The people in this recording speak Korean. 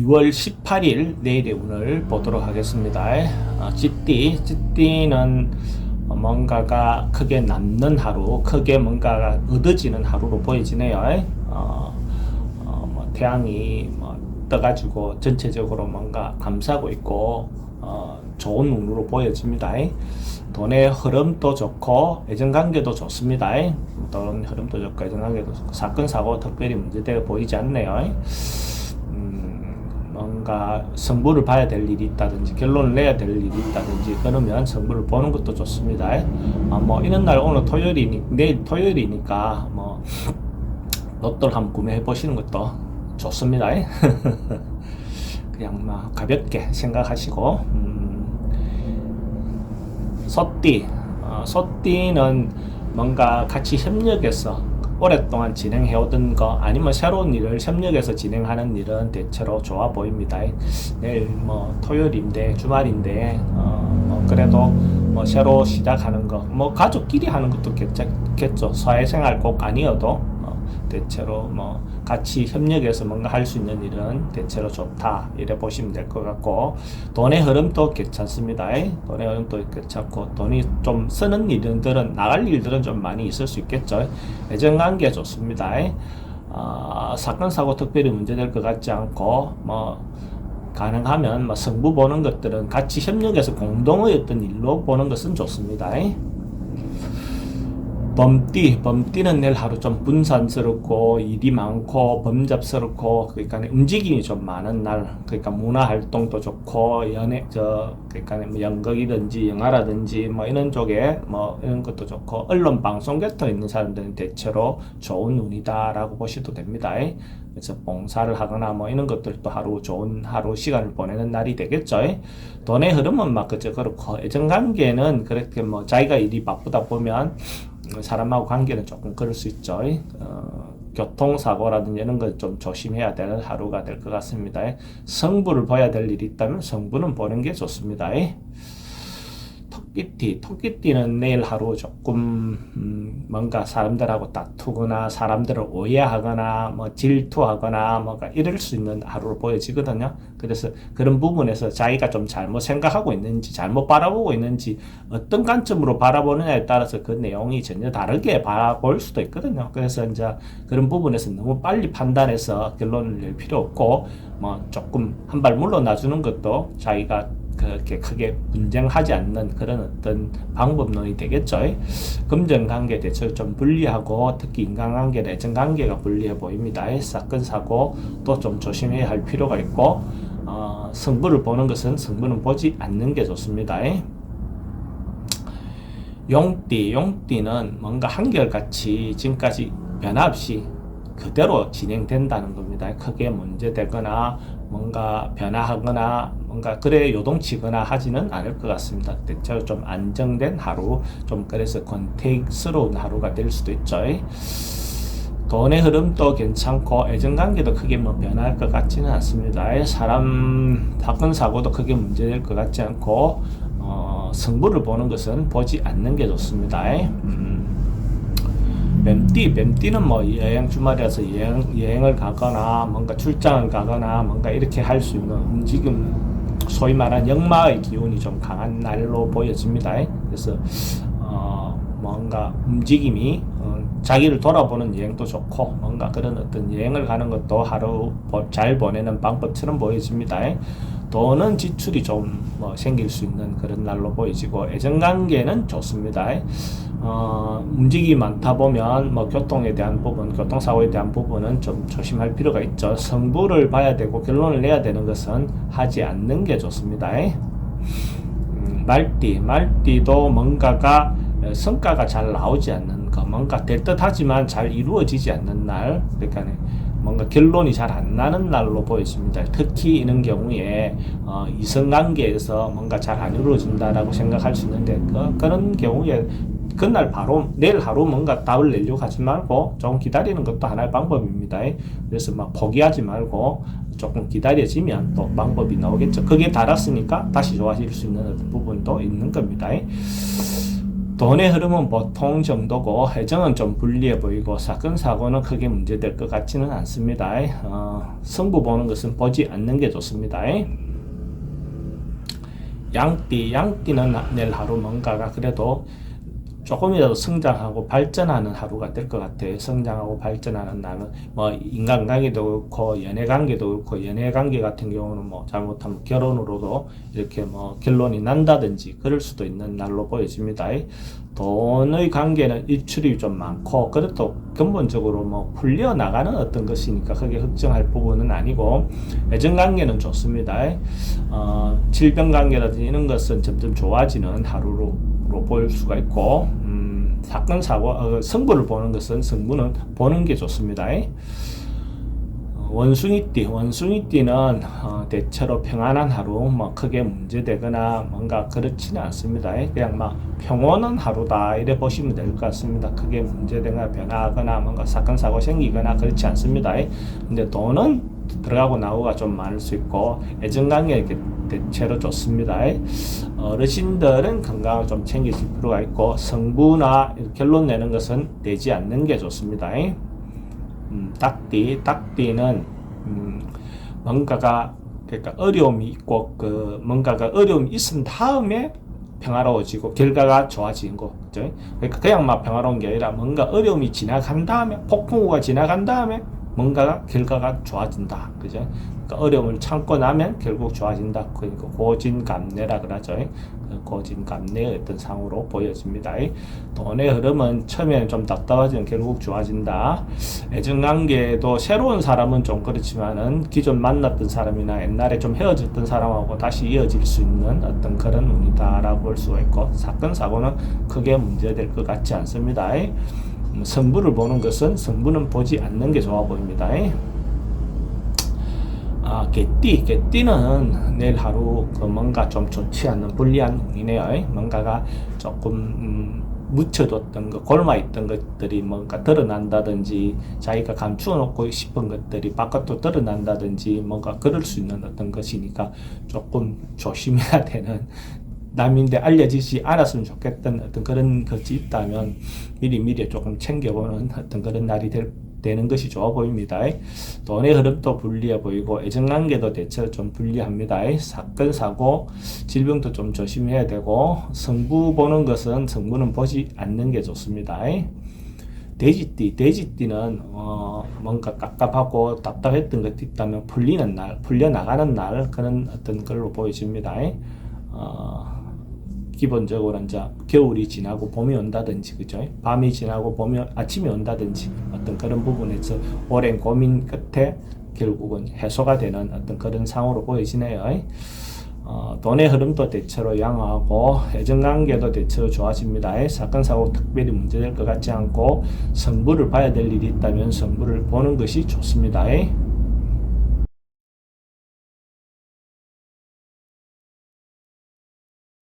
2월 18일 내일의 운을 보도록 하겠습니다. 찌띠는 뭔가가 크게 남는 하루, 크게 뭔가가 얻어지는 하루로 보여지네요. 태양이 떠가지고 전체적으로 뭔가 감싸고 있고 좋은 운으로 보여집니다. 돈의 흐름도 좋고 애정관계도 좋습니다. 돈 흐름도 좋고 애정관계도 좋고 사건 사고 특별히 문제되어 보이지 않네요. 뭔가 승부를 봐야 될 일이 있다든지 결론을 내야 될 일이 있다든지 그러면 승부를 보는 것도 좋습니다. 이런 날 오늘 내일 토요일이니까 로또를 한번 구매해 보시는 것도 좋습니다. 그냥 가볍게 생각하시고 소띠는 뭔가 같이 협력해서 오랫동안 진행해오던 거 아니면 새로운 일을 협력해서 진행하는 일은 대체로 좋아 보입니다. 내일 토요일인데 주말인데 그래도 새로 시작하는 거 가족끼리 하는 것도 괜찮겠죠. 사회생활 꼭 아니어도 대체로 같이 협력해서 뭔가 할 수 있는 일은 대체로 좋다 이래 보시면 될 것 같고 돈의 흐름도 괜찮습니다. 돈의 흐름도 괜찮고 돈이 좀 쓰는 일들은 나갈 일들은 좀 많이 있을 수 있겠죠. 애정관계 좋습니다. 사건 사고 특별히 문제될 것 같지 않고 가능하면 승부 보는 것들은 같이 협력해서 공동의 어떤 일로 보는 것은 좋습니다. 범띠는 내일 하루 좀 분산스럽고 일이 많고 범잡스럽고 그러니까 움직임이 좀 많은 날, 그러니까 문화 활동도 좋고 그러니까 연극이든지 영화라든지 이런 쪽에 이런 것도 좋고 언론 방송 곁에 있는 사람들은 대체로 좋은 운이다라고 보셔도 됩니다. 그래서 봉사를 하거나 이런 것들도 좋은 하루 시간을 보내는 날이 되겠죠. 돈의 흐름은 그저 그렇고 애정관계는 그렇게 자기가 일이 바쁘다 보면 사람하고 관계는 조금 그럴 수 있죠. 교통사고라든지 이런 걸 좀 조심해야 되는 하루가 될 것 같습니다. 성부를 봐야 될 일이 있다면 성부는 보는 게 좋습니다. 토끼띠는 내일 하루 조금 뭔가 사람들하고 다투거나 사람들을 오해하거나 질투하거나 이럴 수 있는 하루로 보여지거든요. 그래서 그런 부분에서 자기가 좀 잘못 생각하고 있는지 잘못 바라보고 있는지 어떤 관점으로 바라보느냐에 따라서 그 내용이 전혀 다르게 바라볼 수도 있거든요. 그래서 이제 그런 부분에서 너무 빨리 판단해서 결론을 낼 필요 없고 조금 한 발 물러나 주는 것도 자기가 그렇게 크게 분쟁하지 않는 그런 어떤 방법론이 되겠죠. 금전관계 대체로 좀 불리하고 특히 인간관계, 애정관계가 불리해 보입니다. 사건 사고 또 좀 조심해야 할 필요가 있고 승부를 보는 것은 승부는 보지 않는 게 좋습니다. 용띠는 뭔가 한결같이 지금까지 변화 없이 그대로 진행된다는 겁니다. 크게 문제되거나 뭔가 변화하거나 뭔가 요동치거나 하지는 않을 것 같습니다. 대체로 좀 안정된 하루, 좀 그래서 권태스러운 하루가 될 수도 있죠. 돈의 흐름도 괜찮고 애정관계도 크게 변할 것 같지는 않습니다. 사건 사고도 크게 문제될 것 같지 않고 승부를 보는 것은 보지 않는 게 좋습니다. 뱀띠는 여행 주말이라서 여행을 가거나 뭔가 출장을 가거나 뭔가 이렇게 할 수 있는 움직임, 소위 말한 역마의 기운이 좀 강한 날로 보여집니다. 그래서 뭔가 움직임이 자기를 돌아보는 여행도 좋고 뭔가 그런 어떤 여행을 가는 것도 하루 잘 보내는 방법처럼 보여집니다. 돈은 지출이 좀 생길 수 있는 그런 날로 보여지고 애정관계는 좋습니다. 움직임이 많다 보면 교통에 대한 부분, 교통사고에 대한 부분은 좀 조심할 필요가 있죠. 성부를 봐야 되고 결론을 내야 되는 것은 하지 않는 게 좋습니다. 말띠도 뭔가가 성과가 잘 나오지 않는 거, 뭔가 될 듯하지만 잘 이루어지지 않는 날, 그러니까 뭔가 결론이 잘 안 나는 날로 보여집니다. 특히 이런 경우에 이성관계에서 뭔가 잘 안 이루어진다라고 생각할 수 있는데 그런 경우에 그날 바로 내일 하루 뭔가 답을 내려고 하지 말고 좀 기다리는 것도 하나의 방법입니다. 그래서 포기하지 말고 조금 기다려지면 또 방법이 나오겠죠. 그게 달았으니까 다시 좋아질 수 있는 부분도 있는 겁니다. 돈의 흐름은 보통 정도고 애정은 좀 불리해 보이고 사건 사고는 크게 문제될 것 같지는 않습니다. 승부 보는 것은 보지 않는 게 좋습니다. 양띠는 내일 하루 뭔가가 그래도 조금이라도 성장하고 발전하는 하루가 될 것 같아요. 성장하고 발전하는 날은 뭐 인간관계도 그렇고 연애관계도 그렇고, 연애관계 같은 경우는 뭐 잘못하면 결혼으로도 이렇게 뭐 결론이 난다든지 그럴 수도 있는 날로 보여집니다. 돈의 관계는 일출이 좀 많고 그래도 근본적으로 뭐 풀려 나가는 어떤 것이니까 크게 걱정할 부분은 아니고, 애정관계는 좋습니다. 질병관계라든지 이런 것은 점점 좋아지는 하루로 볼 수가 있고, 사건 사고 승부를 보는 것은 승부는 보는 게 좋습니다. 원숭이띠는 대체로 평안한 하루, 뭐 크게 문제되거나 뭔가 그렇지는 않습니다. 그냥 막 평온한 하루다 이래 보시면 될 것 같습니다. 크게 문제되거나 변화하거나 뭔가 사건 사고 생기거나 그렇지 않습니다. 근데 돈은 들어가고 나오가 좀 많을 수 있고, 애정관계 대체로 좋습니다. 어르신들은 건강을 좀 챙기실 필요가 있고, 성부나 결론 내는 것은 되지 않는 게 좋습니다. 딱띠는 뭔가가 그러니까 어려움이 있고 뭔가가 어려움이 있은 다음에 평화로워지고 결과가 좋아지는 거, 그죠? 그러니까 그냥 막 평화로운 게 아니라 뭔가 어려움이 지나간 다음에, 폭풍우가 지나간 다음에 뭔가가 결과가 좋아진다, 그죠? 그러니까 어려움을 참고 나면 결국 좋아진다. 그러니까 고진감래라 그러죠. 고진감래의 어떤 상으로 보여집니다. 돈의 흐름은 처음에는 좀 답답하지만 결국 좋아진다. 애정관계도 새로운 사람은 좀 그렇지만은 기존 만났던 사람이나 옛날에 좀 헤어졌던 사람하고 다시 이어질 수 있는 어떤 그런 운이다라고 볼 수가 있고, 사건 사고는 크게 문제될 것 같지 않습니다. 승부를 보는 것은 승부는 보지 않는 게 좋아 보입니다. 개띠는 내일 하루 뭔가 좀 좋지 않는 불리한 운이네요. 뭔가가 조금 묻혀뒀던 것, 골마있던 것들이 뭔가 드러난다든지, 자기가 감추어 놓고 싶은 것들이 바깥으로 드러난다든지 뭔가 그럴 수 있는 어떤 것이니까 조금 조심해야 되는, 남인데 알려지지 않았으면 좋겠던 어떤 그런 것이 있다면 미리 조금 챙겨보는 어떤 그런 날이 되는 것이 좋아 보입니다. 돈의 흐름도 불리해 보이고, 애정관계도 대체로 좀 불리합니다. 사건 사고 질병도 좀 조심해야 되고, 승부 승부는 보지 않는 게 좋습니다. 돼지띠는 뭔가 깝깝하고 답답했던 것도 있다면 풀리는 날, 풀려나가는 날, 그런 어떤 걸로 보여집니다. 기본적으로 이제 겨울이 지나고 봄이 온다든지, 그죠? 밤이 지나고 아침이 온다든지 어떤 그런 부분에서 오랜 고민 끝에 결국은 해소가 되는 어떤 그런 상황으로 보여지네요. 돈의 흐름도 대체로 양호하고, 애정관계도 대체로 좋아집니다. 사건 사고 특별히 문제될 것 같지 않고, 승부를 봐야 될 일이 있다면 승부를 보는 것이 좋습니다.